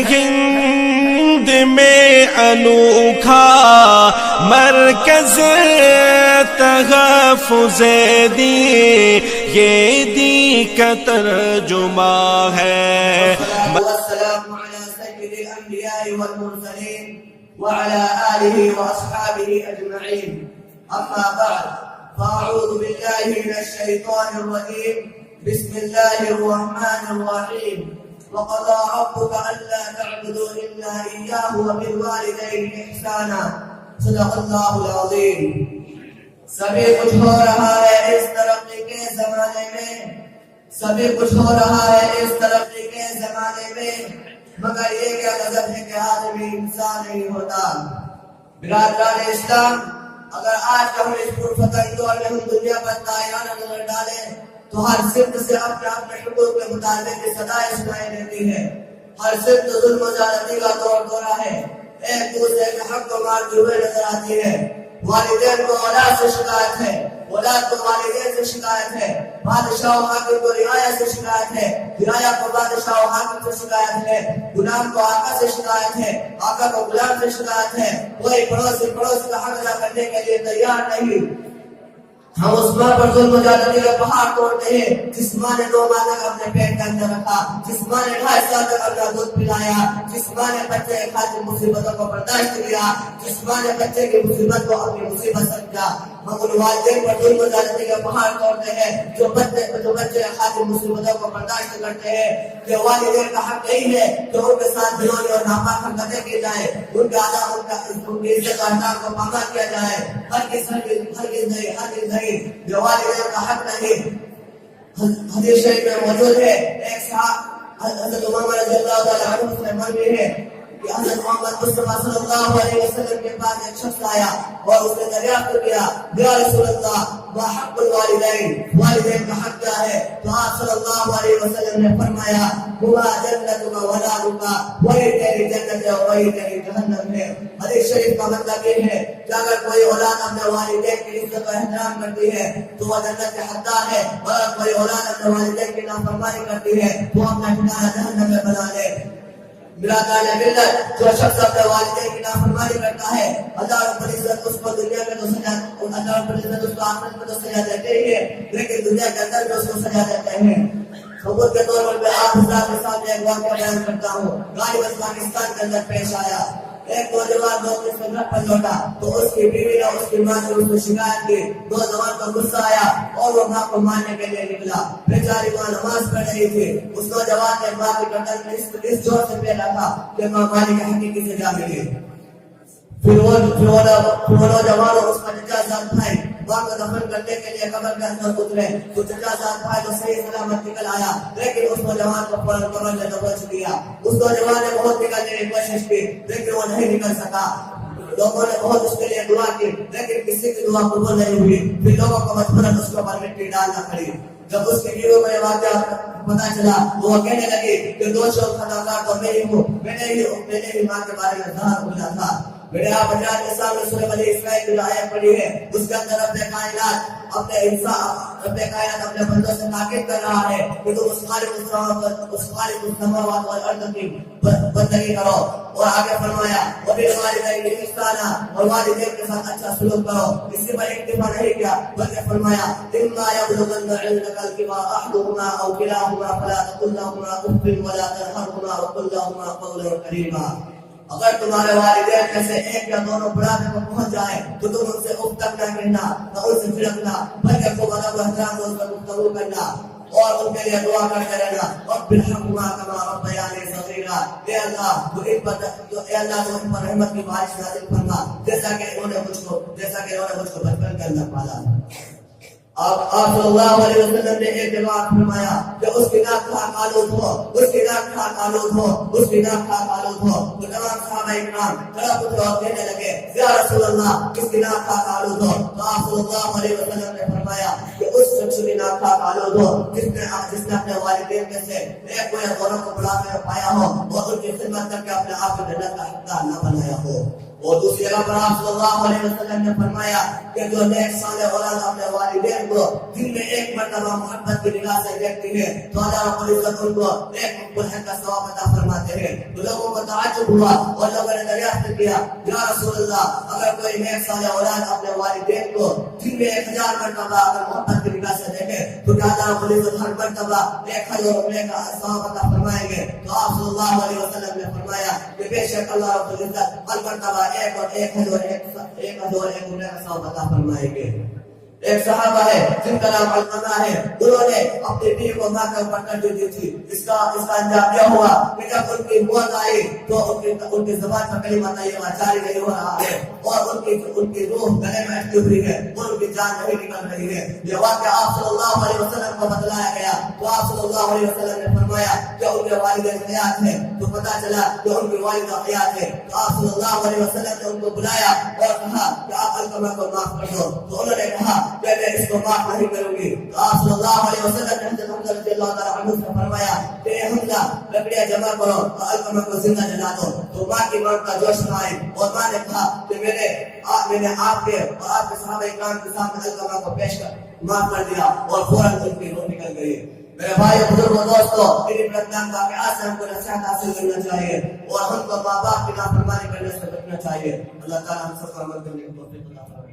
ہند میں انوکھا مرکز تحفظ دین، یہ دین کا ترجمہ ہے۔ والسلام على سيد الأنبياء والمرسلين وعلى آله وأصحابه أجمعين، أما بعد، فأعوذ بالله من الشيطان الرجيم، بسم الله الرحمن الرحيم، وقضى ربك ألا تعبدوا إلا إياه وبالوالدين إحسانا، صدق الله العظيم۔ سبھی کچھ ہو رہا ہے اس ترقی کے زمانے میں، سبھی کچھ ہو رہا ہے اس ترقی کے زمانے میں، مگر یہ کیا غضب ہے کہ آدمی انسان نہیں ہوتا۔ برادران اسلام، اگر آج کا ہم اس پرفتن دور میں ہم دنیا پر دائرانہ نظر ڈالیں تو ہر صفت سے اپنے اپنے حقوق کے مطابق کی صدائیں سنائی دیتی ہے۔ ہر صفت ظلم و زیادتی کا دور دورہ ہے، ایک دوسرے کے حق کو مارتے ہوئے نظر آتی ہے۔ والدین کو اولاد سے شکایت ہے، اولاد کو والدین سے شکایت ہے، بادشاہ و حاکم کو رعایا سے شکایت ہے، رعایا کو بادشاہ و حاکم سے شکایت ہے، غلام کو آقا سے شکایت ہے، آقا کو غلام سے شکایت ہے۔ کوئی پڑوسی کا حق ادا کرنے کے لیے تیار نہیں۔ ہم اس ماں پر ظلم و زیادتی کا پہاڑ توڑتے ہیں جس ماں نے 2 ماہ تک اپنے پیٹ کے اندر رکھا، جس ماں نے 2.5 سال تک اپنا دودھ پلایا، جس ماں نے بچے کے خاطر مصیبتوں کو برداشت کیا، جس ماں نے بچے کی مصیبت کو اپنی مصیبت سمجھا۔ ہم ان والدین پر ظلم و زیادتی کا پہاڑ توڑتے ہیں جو بچے کے خاطر مصیبتوں کو برداشت کرتے ہیں۔ کہ والدین کا حق یہی ہے کہ ان کے ساتھ بھلونی اور ناپاک حرکتیں کی جائے، ان کی عزت و احترام کو پامال کیا جائے۔ ہرگز نہیں، جو والدین کا حق نہیں۔ حدیث شریف میں موجود ہے، ایک صحابہ حضرت عمر رضی اللہ تعالیٰ عنہ سے مروی ہے کہ حضرت محمد مصطفیٰ صلی اللہ علیہ وسلم کے پاس ایک شخص آیا اور اس نے دریافت کیا، یا رسول اللہ، ما حق الوالدین، والدین کا حق کیا ہے؟ تو آپ صلی اللہ علیہ وسلم نے فرمایا، ہوا جنتک و نارک، وہی تیری جنت ہے اور وہی تیری جہنم ہے۔ حدیث شریف کا مطلب یہ ہے کہ اگر کوئی اولاد اپنے والدین کی عزت و احترام کرتی ہے تو وہ جنت کے حقدار ہے، اور اگر کوئی اولاد اپنے والدین کی نافرمانی کرتی ہے تو اپنا ٹھکانہ جہنم میں بنا لے۔ برادران ملت، جو شخص اپنے والدین کی نافرمانی کرتا ہے، اللہ رب العزت اس کو دنیا میں تو سزا، اللہ رب العزت اس کو آخرت میں تو سزا دیتے ہی ہے، لیکن دنیا کے اندر بھی اس کو سزا دیتے ہیں۔ ثبوت کے طور پر میں آپ حضرات کے سامنے ایک واقعہ بیان کرتا ہوں۔ غالب پاکستان کے اندر پیش آیا، ایک نوجوان نوکری سے گھر پر لوٹا تو اس کی بیوی نے اس کی ماں سے اس کو شکایت کی۔ نوجوان کو غصہ آیا اور وہ ماں کو مارنے کے لیے نکلا۔ بیچاری ماں نماز پڑھ رہی تھی، اس نوجوان نے ماں کی گردن میں اس زور سے پھیلا تھا کہ ماں ماری کی حقیقی سزا ملی۔ پھر وہ نوجوان اور اس کا چچا زاد بھائی ماں کو دفن کرنے کے لیے قبر کے اندر اترے تو چچا زاد بھائی تو صحیح سلامت نکل آیا، لیکن اس نوجوان کو فوراً قبر میں دبوچ دیا۔ اس نوجوان نے بہت نکلنے کی کوشش کی لیکن وہ نہیں نکل سکا۔ لوگوں نے بہت اس کے لیے دعا کی لیکن کسی کی دعا قبول نہیں ہوئی۔ پھر لوگوں کو مجبوراً اس کے اوپر مٹی ڈالنا پڑی۔ جب اس کی بیوی کو یہ واقعہ پتا چلا تو وہ کہنے لگی کہ دوست اور خطاکار تو میں ہی ہوں، میں نے ہی ماں کے بارے میں زہر بولا تھا۔ میرے آپ حضرات کے سامنے سورہ بنی اسرائیل کی آیت پڑھی ہے، اس کے اندر اپنے کائنات اپنے بندوں سے تاکید کر رہا ہے کہ تم اس خالق السماوات والارض کی بندگی کرو، اور آگے فرمایا وبالوالدین احسانا، اور والدین کے ساتھ اچھا سلوک کرو۔ اسی پر اکتفا نہیں کیا بلکہ فرمایا اما یبلغن عندک الکبر احدهما او کلاهما فلا تقل لهما اف ولا تنهرهما وقل لهما قولا کریما۔ اگر تمہارے والدین میں سے ایک یا دونوں بڑھاپے کو پہنچ جائے تو تم ان سے اف تک نہ کہنا، نہ ان سے پھرکنا، بلکہ خوب ادب و احترام سے ان سے گفتگو کرنا اور ان کے لیے دعا کرتے رہنا۔ رب ارحمهما كما ربياني صغيرا، اے اللہ تو ان پر رحمت کی بارش نازل فرما جیسا کہ انہوں نے مجھ کو بچپن کے اندر پالا۔ آپ صلی اللہ علیہ وسلم نے ایک جواب فرمایا کہ اس کی ناک خاک آلود ہو، اس کی ناک خاک آلود ہو، اس کی ناک خاک آلود ہو۔ تو تمام صحابہ اکرام کھڑا اترے اور کہنے لگے یا رسول اللہ کس کی ناک خاک آلود ہو؟ تو آپ صلی اللہ علیہ وسلم نے فرمایا کہ اس شخص کی ناک خاک آلود ہو جس نے اپنے والدین میں سے ایک کو یا دونوں کو بڑھاپے میں پایا ہو اور ان کی خدمت کر کے اپنے آپ کو جنت کا حقدار نہ بنایا ہو۔ اور دوسری جگہ پر آپ صلی اللہ علیہ وسلم نے فرمایا کہ جو نیک صالح اولاد اپنے والدین کو دن میں ایک مرتبہ محبت کی نگاہ سے دیکھتی ہے تو اللہ رب العزت ان کو ایک مقبول حج کا ثواب عطا فرماتے ہیں۔ تو لوگوں کو تعجب ہوا اور لوگوں نے دریافت کیا یا رسول اللہ اگر کوئی نیک صالح اولاد اپنے والدین کو دن میں 1000 مرتبہ اگر محبت کی نگاہ سے دیکھے تو کیا اللہ رب العزت ہر مرتبہ 1000 روپے کا ثواب عطا فرمائیں گے. تو آپ صلی اللہ علیہ وسلم نے فرمایا کہ بے شک اللہ رب العزت ہر مرتبہ 1 اور 1 روپے کا ثواب عطا فرمائیں گے. ایک صحابہ ہے جن کا نام علقمہ ہے، انہوں نے اپنی بیوی کو ماں کے اوپر ترجیح دی تھی. اس کا انجام کیا ہوا کہ جب ان کی موت آئی تو ان کی زبان پر کلمہ طیبہ جاری نہیں ہو رہا ہے اور ان کی روح گلے میں اٹکی ہوئی ہے اور ان کی جان نہیں نکل رہی ہے. یہ واقعہ آپ صلی اللہ علیہ وسلم کو بتلایا گیا تو آپ صلی اللہ علیہ وسلم نے فرمایا کہ ان کے والدین حیات ہیں. تو پتہ چلا کہ ان کی والدہ حیات ہے. تو آپ صلی اللہ علیہ وسلم نے ان کو بلایا اور کہا کہ آپ علقمہ کو معاف کر دو. تو انہوں نے کہا کہ میں اس کو معاف نہیں کروں گی. تو آپ صلی اللہ علیہ وسلم نے حضرت حمزہ رضی اللہ تعالیٰ عنہ سے فرمایا کہ حمزہ لکڑیاں جمع کرو اور علقمہ کو زندہ جلا دو. تو ماں کی موت کا جوش نہ آئی اور ماں نے کہا کہ میں نے آپ کے اور آپ کے صحابہ اکرام کے سامنے علقمہ کو پیش کر معاف کر دیا اور فوراً ان کی روح نکل گئی. میرے بھائی بزرگوں دوستوں، ان بدنام واقعات سے ہم کو نصیحت حاصل کرنا چاہیے اور ہم کو ماں باپ کی نافرمانی کرنے سے بچنا چاہیے. اللہ تعالیٰ ہم سب کو عمل کرنے کی توفیق عطا فرمائے.